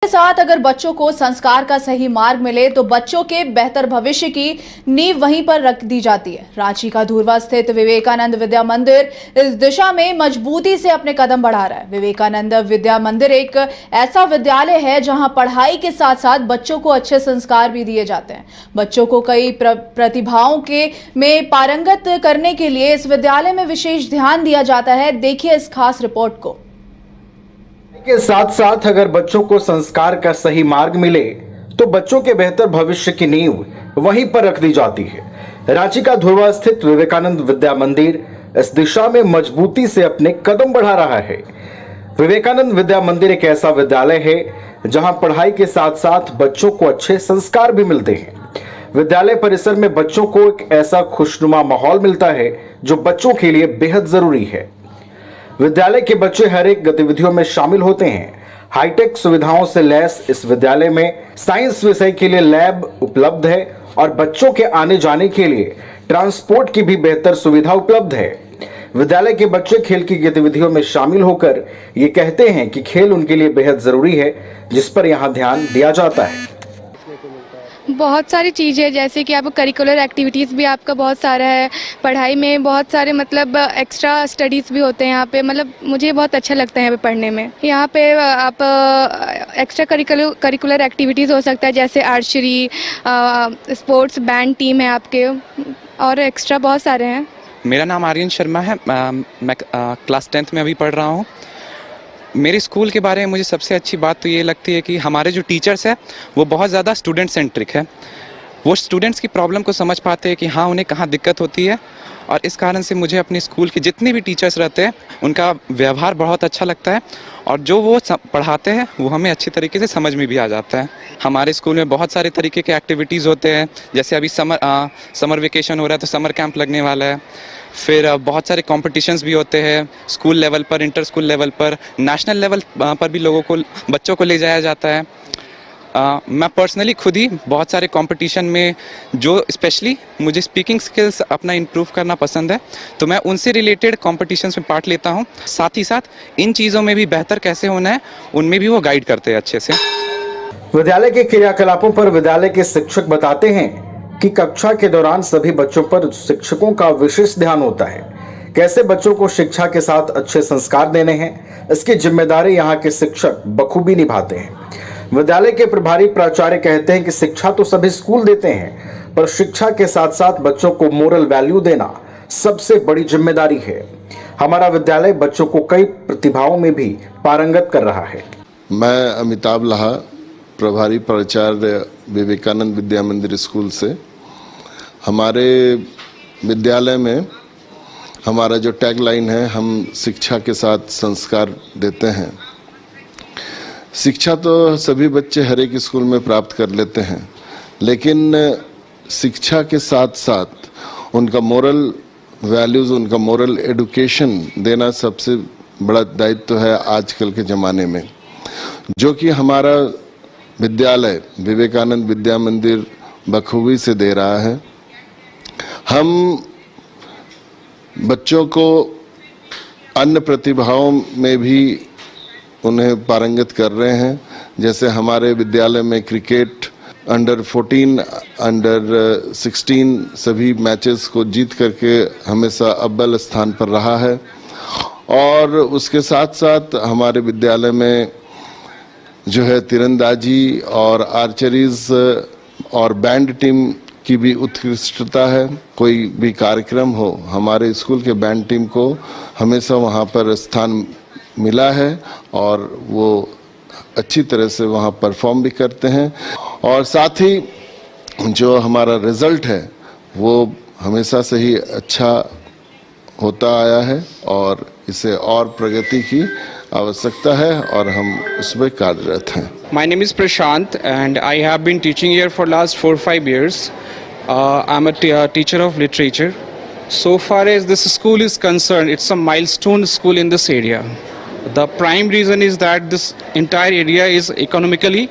के साथ अगर बच्चों को संस्कार का सही मार्ग मिले तो बच्चों के बेहतर भविष्य की नींव वहीं पर रख दी जाती है। रांची का धुर्वा स्थित विवेकानंद विद्या मंदिर इस दिशा में मजबूती से अपने कदम बढ़ा रहा है। विवेकानंद विद्या मंदिर एक ऐसा विद्यालय है जहां पढ़ाई के साथ साथ बच्चों को अच्छे संस्कार भी दिए जाते हैं। बच्चों को कई प्रतिभाओं के में पारंगत करने के लिए इस विद्यालय में विशेष ध्यान दिया जाता है। देखिए इस खास रिपोर्ट को। के साथ साथ अगर बच्चों को संस्कार का सही मार्ग मिले तो बच्चों के बेहतर भविष्य की नींव वहीं पर रख दी जाती है। रांची का धुर्वा स्थित विवेकानंद विद्या मंदिर इस दिशा में मजबूती से अपने कदम बढ़ा रहा है। विवेकानंद विद्या मंदिर एक ऐसा विद्यालय है जहां पढ़ाई के साथ साथ बच्चों को अच्छे संस्कार भी मिलते हैं। विद्यालय परिसर में बच्चों को एक ऐसा खुशनुमा माहौल मिलता है जो बच्चों के लिए बेहद जरूरी है। विद्यालय के बच्चे हर एक गतिविधियों में शामिल होते हैं। हाईटेक सुविधाओं से लैस इस विद्यालय में साइंस विषय के लिए लैब उपलब्ध है और बच्चों के आने जाने के लिए ट्रांसपोर्ट की भी बेहतर सुविधा उपलब्ध है। विद्यालय के बच्चे खेल की गतिविधियों में शामिल होकर ये कहते हैं कि खेल उनके लिए बेहद जरूरी है, जिस पर यहाँ ध्यान दिया जाता है। बहुत सारी चीज़ें जैसे कि आपको करिकुलर एक्टिविटीज़ भी आपका बहुत सारा है, पढ़ाई में बहुत सारे मतलब एक्स्ट्रा स्टडीज़ भी होते हैं यहाँ पे। मतलब मुझे बहुत अच्छा लगता है यहाँ पे पढ़ने में। यहाँ पे आप एक्स्ट्रा करिकुलर एक्टिविटीज़ हो सकता है जैसे आर्चरी, स्पोर्ट्स बैंड टीम है आपके, और एक्स्ट्रा बहुत सारे हैं। मेरा नाम आर्यन शर्मा है। मैं क्लास 10th में अभी पढ़ रहा हूँ। मेरे स्कूल के बारे में मुझे सबसे अच्छी बात तो ये लगती है कि हमारे जो टीचर्स हैं वो बहुत ज़्यादा स्टूडेंट सेंट्रिक है। वो स्टूडेंट्स की प्रॉब्लम को समझ पाते हैं कि हाँ उन्हें कहाँ दिक्कत होती है, और इस कारण से मुझे अपने स्कूल के जितने भी टीचर्स रहते हैं उनका व्यवहार बहुत अच्छा लगता है, और जो वो पढ़ाते हैं वो हमें अच्छी तरीके से समझ में भी आ जाता है। हमारे स्कूल में बहुत सारे तरीके के एक्टिविटीज़ होते हैं, जैसे अभी समर वेकेशन हो रहा है तो समर कैंप लगने वाला है। फिर बहुत सारे कॉम्पिटिशन्स भी होते हैं स्कूल लेवल पर, इंटर स्कूल लेवल पर, नेशनल लेवल पर भी बच्चों को ले जाया जाता है। मैं पर्सनली खुद ही बहुत सारे कंपटीशन में, जो स्पेशली मुझे स्पीकिंग स्किल्स अपना इम्प्रूव करना पसंद है, तो मैं उनसे रिलेटेड कॉम्पिटिशन्स में पार्ट लेता हूं। साथ ही साथ इन चीज़ों में भी बेहतर कैसे होना है उनमें भी वो गाइड करते हैं अच्छे से। विद्यालय के क्रियाकलापों पर विद्यालय के शिक्षक बताते हैं कि कक्षा के दौरान सभी बच्चों पर शिक्षकों का विशेष ध्यान होता है। कैसे बच्चों को शिक्षा के साथ अच्छे संस्कार देने हैं, इसकी जिम्मेदारी यहाँ के शिक्षक बखूबी निभाते हैं। विद्यालय के प्रभारी प्राचार्य कहते हैं कि शिक्षा तो सभी स्कूल देते हैं, पर शिक्षा के साथ साथ बच्चों को मोरल वैल्यू देना सबसे बड़ी जिम्मेदारी है। हमारा विद्यालय बच्चों को कई प्रतिभाओं में भी पारंगत कर रहा है। मैं अमिताभ लाहा, प्रभारी प्राचार्य विवेकानंद विद्या मंदिर स्कूल से। हमारे विद्यालय में हमारा जो टैगलाइन है, हम शिक्षा के साथ संस्कार देते हैं। शिक्षा तो सभी बच्चे हर एक स्कूल में प्राप्त कर लेते हैं, लेकिन शिक्षा के साथ साथ उनका मोरल वैल्यूज़, उनका मोरल एडुकेशन देना सबसे बड़ा दायित्व है आजकल के ज़माने में, जो कि हमारा विद्यालय विवेकानंद विद्या मंदिर बखूबी से दे रहा है। हम बच्चों को अन्य प्रतिभाओं में भी उन्हें पारंगत कर रहे हैं। जैसे हमारे विद्यालय में क्रिकेट अंडर 14, अंडर 16 सभी मैचेस को जीत करके हमेशा अव्वल स्थान पर रहा है। और उसके साथ साथ हमारे विद्यालय में जो है तीरंदाजी और आर्चरीज और बैंड टीम की भी उत्कृष्टता है। कोई भी कार्यक्रम हो, हमारे स्कूल के बैंड टीम को हमेशा वहाँ पर स्थान मिला है और वो अच्छी तरह से वहाँ परफॉर्म भी करते हैं। और साथ ही जो हमारा रिजल्ट है वो हमेशा से ही अच्छा होता आया है, और इसे और प्रगति की आवश्यकता है और हम उसमें कार्यरत हैं। My name is Prashant and I have been teaching here for last 4-5 years. I'm a teacher of literature. So far as this school is concerned, it's a milestone school in this area. The prime reason is that this entire area is economically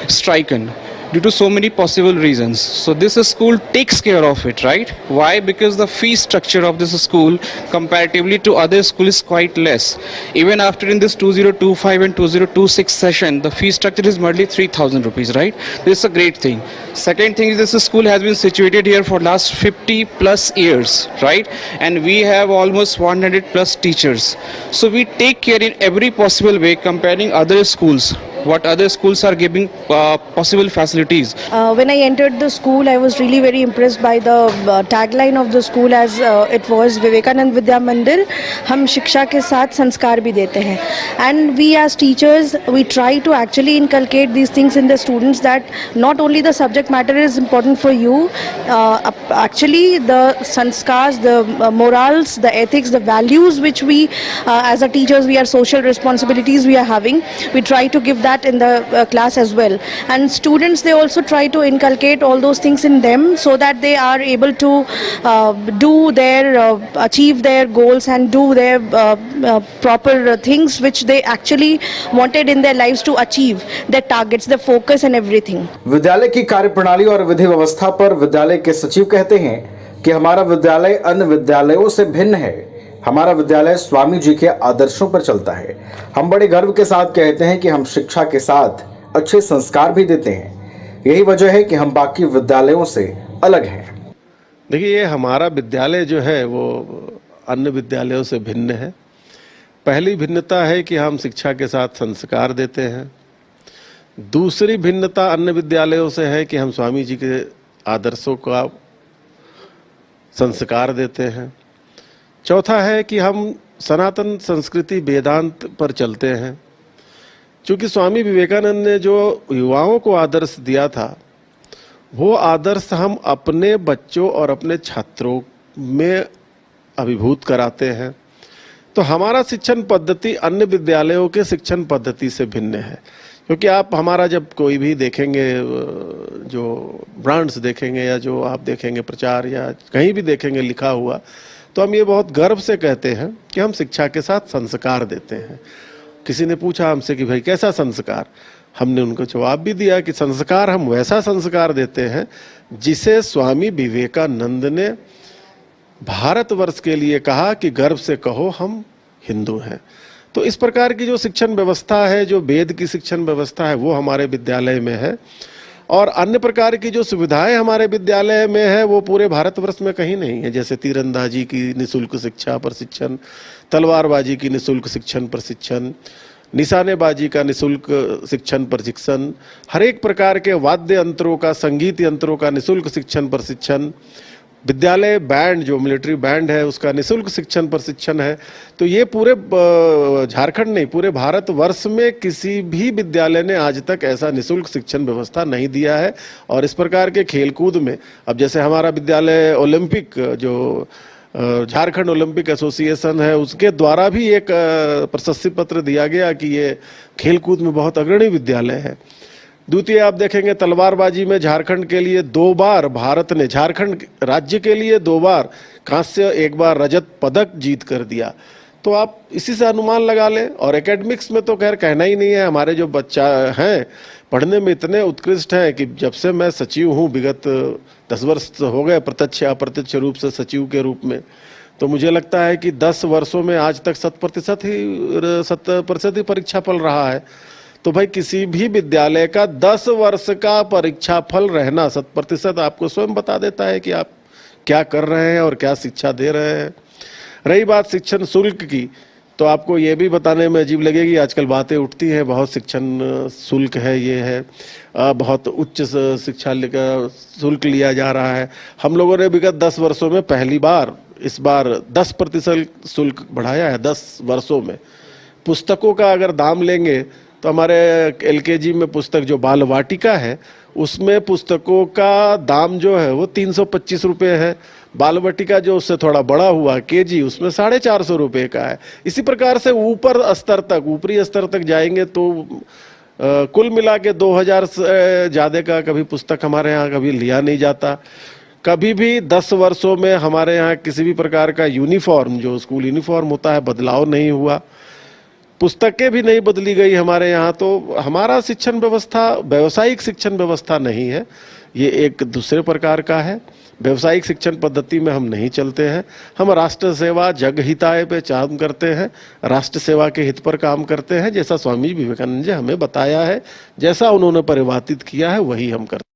stricken. due to so many possible reasons. So this school takes care of it, right? Why? Because the fee structure of this school comparatively to other schools is quite less. Even after in this 2025 and 2026 session, the fee structure is merely 3,000 rupees, right? This is a great thing. Second thing is this school has been situated here for last 50 plus years, right? And we have almost 100 plus teachers. So we take care in every possible way comparing other schools, what other schools are giving possible facilities. When I entered the school, I was really very impressed by the tagline of the school as it was Vivekanand Vidya Mandir, हम शिक्षा के साथ संस्कार भी देते हैं. And we as teachers, we try to actually inculcate these things in the students that not only the subject matter is important for you, actually the sanskars, the morals, the ethics, the values which we as a teachers, we are social responsibilities we are having, we try to give that in the class as well. And students, they also try to inculcate all those things in them so that they are able to do their achieve their goals and do their proper things which they actually wanted in their lives to achieve, their targets, their focus and everything. विद्यालय की कार्यप्रणाली और विधि व्यवस्था पर विद्यालय के सचिव कहते हैं कि हमारा विद्यालय अन्य विद्यालयों से भिन्न है। हमारा विद्यालय स्वामी जी के आदर्शों पर चलता है। हम बड़े गर्व के साथ कहते हैं कि हम शिक्षा के साथ अच्छे संस्कार भी देते हैं। यही वजह है कि हम बाकी विद्यालयों से अलग हैं। देखिए, ये हमारा विद्यालय जो है वो अन्य विद्यालयों से भिन्न है। पहली भिन्नता है कि हम शिक्षा के साथ संस्कार देते हैं। दूसरी भिन्नता अन्य विद्यालयों से है कि हम स्वामी जी के आदर्शों का संस्कार देते हैं। चौथा है कि हम सनातन संस्कृति वेदांत पर चलते हैं। क्योंकि स्वामी विवेकानंद ने जो युवाओं को आदर्श दिया था, वो आदर्श हम अपने बच्चों और अपने छात्रों में अभिभूत कराते हैं। तो हमारा शिक्षण पद्धति अन्य विद्यालयों के शिक्षण पद्धति से भिन्न है। क्योंकि आप हमारा जब कोई भी देखेंगे, जो ब्रांड्स देखेंगे या जो आप देखेंगे प्रचार या कहीं भी देखेंगे लिखा हुआ, तो हम ये बहुत गर्व से कहते हैं कि हम शिक्षा के साथ संस्कार देते हैं। किसी ने पूछा हमसे कि भाई कैसा संस्कार, हमने उनको जवाब भी दिया कि संस्कार हम वैसा संस्कार देते हैं जिसे स्वामी विवेकानंद ने भारतवर्ष के लिए कहा कि गर्व से कहो हम हिंदू हैं। तो इस प्रकार की जो शिक्षण व्यवस्था है, जो वेद की शिक्षण व्यवस्था है, वो हमारे विद्यालय में है। और अन्य प्रकार की जो सुविधाएं हमारे विद्यालय में है वो पूरे भारतवर्ष में कहीं नहीं है। जैसे तीरंदाजी की निःशुल्क शिक्षा प्रशिक्षण, तलवारबाजी की निःशुल्क शिक्षण प्रशिक्षण, निशानेबाजी का निःशुल्क शिक्षण प्रशिक्षण, हर एक प्रकार के वाद्य यंत्रों का, संगीत यंत्रों का निःशुल्क शिक्षण प्रशिक्षण, विद्यालय बैंड जो मिलिट्री बैंड है उसका निःशुल्क शिक्षण प्रशिक्षण है। तो ये पूरे झारखंड नहीं, पूरे भारतवर्ष में किसी भी विद्यालय ने आज तक ऐसा निःशुल्क शिक्षण व्यवस्था नहीं दिया है। और इस प्रकार के खेलकूद में, अब जैसे हमारा विद्यालय ओलंपिक, जो झारखंड ओलंपिक एसोसिएशन है, उसके द्वारा भी एक प्रशस्ति पत्र दिया गया कि ये खेलकूद में बहुत अग्रणी विद्यालय है। द्वितीय आप देखेंगे तलवारबाजी में झारखंड के लिए 2 बार भारत ने, झारखंड राज्य के लिए 2 बार कांस्य, 1 बार रजत पदक जीत कर दिया। तो आप इसी से अनुमान लगा लें। और एकेडमिक्स में तो खैर कहना ही नहीं है, हमारे जो बच्चा हैं पढ़ने में इतने उत्कृष्ट हैं कि जब से मैं सचिव हूँ, विगत 10 वर्ष हो गए प्रत्यक्ष या अप्रत्यक्ष रूप से सचिव के रूप में, तो मुझे लगता है कि 10 वर्षों में आज तक 100% ही परीक्षाफल रहा है। तो भाई किसी भी विद्यालय का 10 वर्ष का परीक्षाफल रहना 100% आपको स्वयं बता देता है कि आप क्या कर रहे हैं और क्या शिक्षा दे रहे हैं। रही बात शिक्षण शुल्क की, तो आपको ये भी बताने में अजीब लगेगी, आजकल बातें उठती हैं बहुत शिक्षण शुल्क है, ये है, बहुत उच्च शिक्षा शुल्क लिया जा रहा है। हम लोगों ने विगत 10 वर्षों में पहली बार इस बार 10% शुल्क बढ़ाया है। 10 वर्षों में पुस्तकों का अगर दाम लेंगे तो हमारे LKG में पुस्तक जो बाल वाटिका है उसमें पुस्तकों का दाम जो है वो 325 रुपये है। बाल वाटिका जो उससे थोड़ा बड़ा हुआ KG, उसमें 450 रुपये का है। इसी प्रकार से ऊपर स्तर तक, ऊपरी स्तर तक जाएंगे तो कुल मिला के 2000 से ज़्यादा का कभी पुस्तक हमारे यहाँ कभी लिया नहीं जाता। कभी भी 10 वर्षों में हमारे यहाँ किसी भी प्रकार का यूनिफॉर्म, जो स्कूल यूनिफॉर्म होता है, बदलाव नहीं हुआ। पुस्तकें भी नहीं बदली गई हमारे यहाँ। तो हमारा शिक्षण व्यवस्था व्यावसायिक शिक्षण व्यवस्था नहीं है, ये एक दूसरे प्रकार का है। व्यावसायिक शिक्षण पद्धति में हम नहीं चलते हैं। हम राष्ट्र सेवा जग हिताय पे काम करते हैं, राष्ट्र सेवा के हित पर काम करते हैं, जैसा स्वामी विवेकानंद जी हमें बताया है, जैसा उन्होंने परिभाषित किया है वही हम करते हैं।